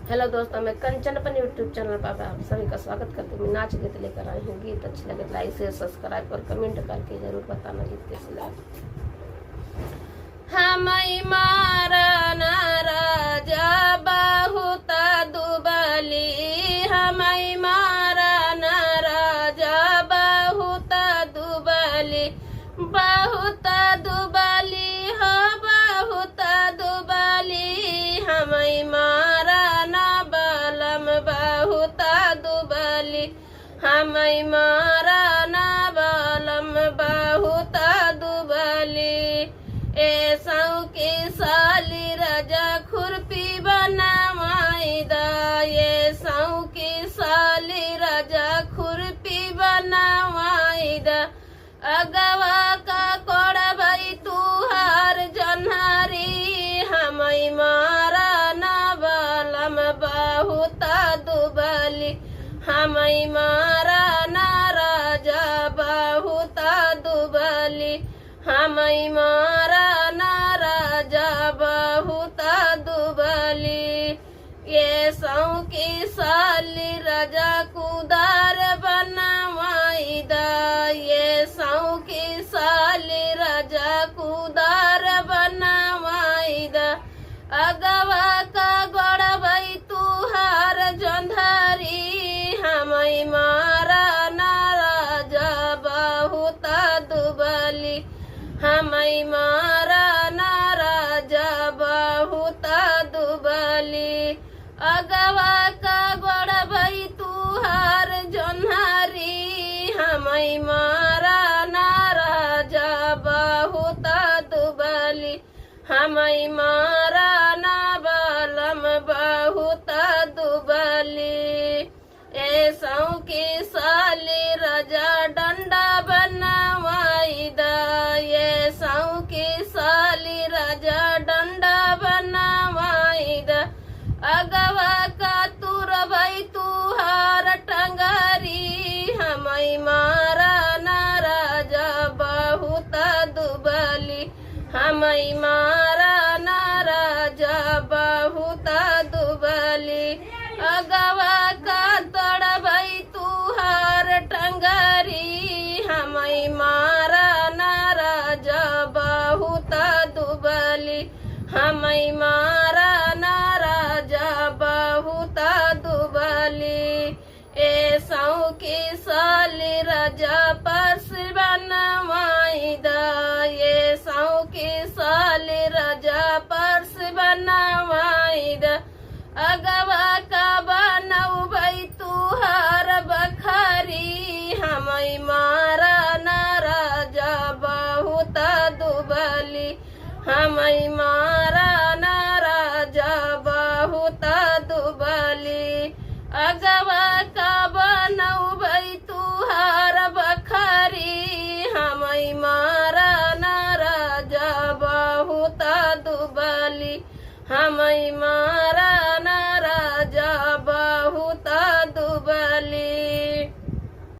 Hello दोस्तों, मैं कंचन अपन यूट्यूब चैनल पर आप सभी का स्वागत करती हूँ। नाच गीत लेकर आई हूँ। गीत अच्छे लगे लाइक शेयर सब्सक्राइब और कमेंट करके जरूर बताना गीत कैसे लगे। हमारी मारा राजा बहुत दुबली, हमारी मारा राजा बहुत दुबली, बहुत दुबली हो बहुत दुबली, हमारी मारा ना बलम बहुत दुबली, हमारी मारा ना बलम बहुत दुबली। ऐसा के साली राजा खुरपी बनावाईदा, ये साऊ के साली राजा खुरपी बनावाईदा। अगवा का कोड़ा भाई तुहार जनहरी, हमारी मारा ना बलम बहुत दुबली, हमारी मारा ना राजा बहुत दुबली, हमारी मारा ना राजा बहुत दुबली। ये साऊ की साली राजा कुदार बनवाईदा, ये साऊ की साली राजा कुदार बनवाईदा। अगवा का गोड़ा भाई तुहार जंधारी, हमारी मारा ना राजा बहुत दुबली, हमारी मारा ना राजा बहुत दुबली। अगवा का गोड़ा भाई तुहार जन्हारी, हमारी मारा ना राजा बहुत दुबली, हमारी मारा ना बलम बहुत दुबली। ऐसा के साली राजा डंडा बनवाईदा, ये साऊ के साली राजा डंडा बनवाईदा। अगवा का तुर भाई तुहार टंगारी, हमारी मारा ना राजा बहुत दुबली, हमारी मारा ना राजा बहुत दुबली। अगवा का तोड़ा भाई तुहार टंगारी, हमारी मारा ना राजा बहुत दुबली, हमारी मारा ना राजा बहुत दुबली। ऐसा के साली राजा पर्स बनवाईदा, ये साऊ के साली राजा पर्स बनवाईदा। अगवा का बनऊ भाई तुहार बखारी, हमारी मारा ना राजा बहुत दुबली, हमारी मारा ना राजा बहुत दुबली। अगवा का बनऊ भाई तुहार बखारी, हमारी मारा ना राजा बहुत दुबली, हमारी मारा ना राजा